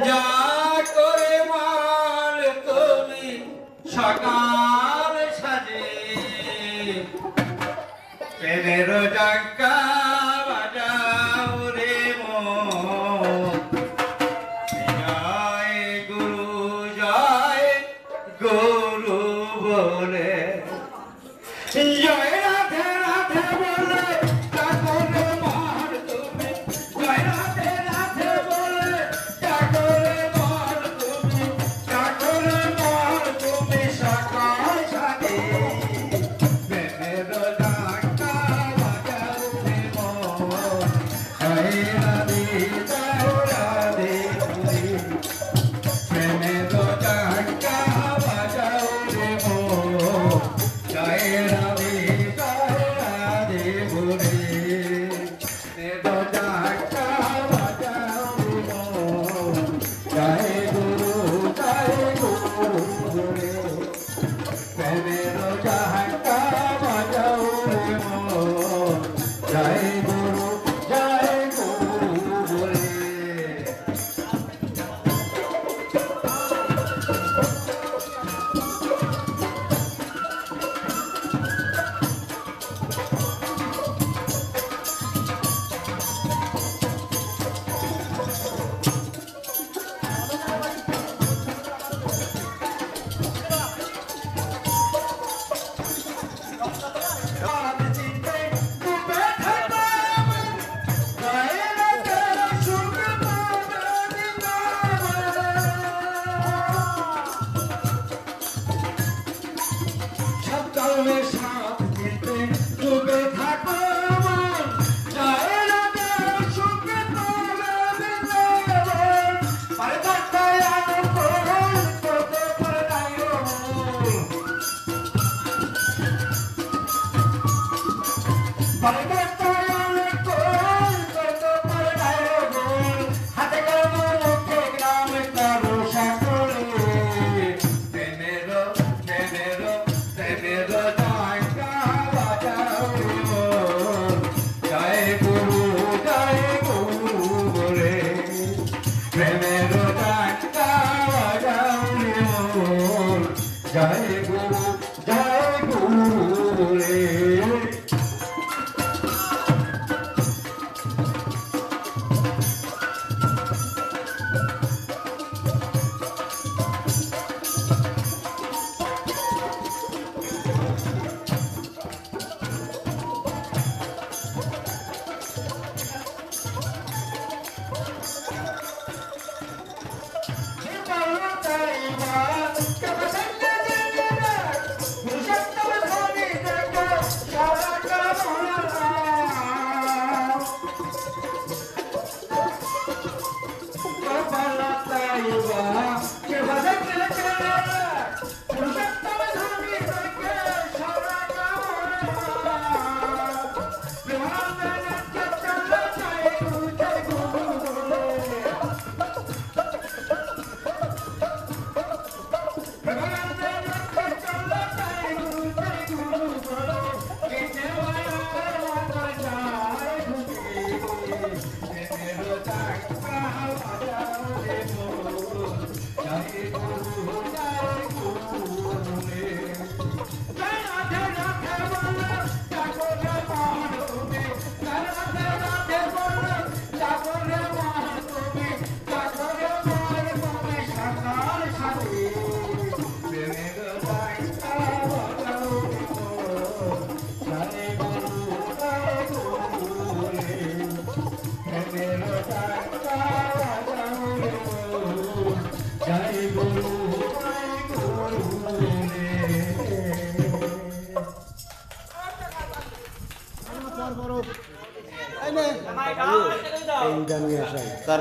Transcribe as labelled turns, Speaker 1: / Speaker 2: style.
Speaker 1: যা করে মাল তুমি সকাল সাজে প্রেমের ডাক্কা বাজাও রে মন জয় গুরু বলে জয় রাধে রাধে বলে ঠাকুরে মার তুমি জয় রাধে রাধে বলে ঠাকুরে মার তুমি ঠাকুরে মার তুমি সকাল সাজে প্রেমের ডাক্কা বাজাও রে মন জয় রাধে রাধে প্রেমের ডাক্কা বাজাও রে মন জয় রাধে রাধে বলে প্রেমের ডাক্কা বাজাও রে মন জয় গুরু বলে প্রেমের ডাক্কা বাজাও রে মন জয় গুরু বলে সাথ দিতে ডুবে থাকো মন জয় রাধে সুখে তোলে পারে তাকায় কোন করতে পারে নাই পারে তাকায় কোন করতে পারে নাই হাতে কলম মুখে গ্রাম করো সকলে প্রেমের ডাক্কা বাজাও রে মন জয় গুরু বলে প্রেমের ডাক্কা বাজাও রে মন জয় গুরু বলে
Speaker 2: এই গান নিয়ে আসা তার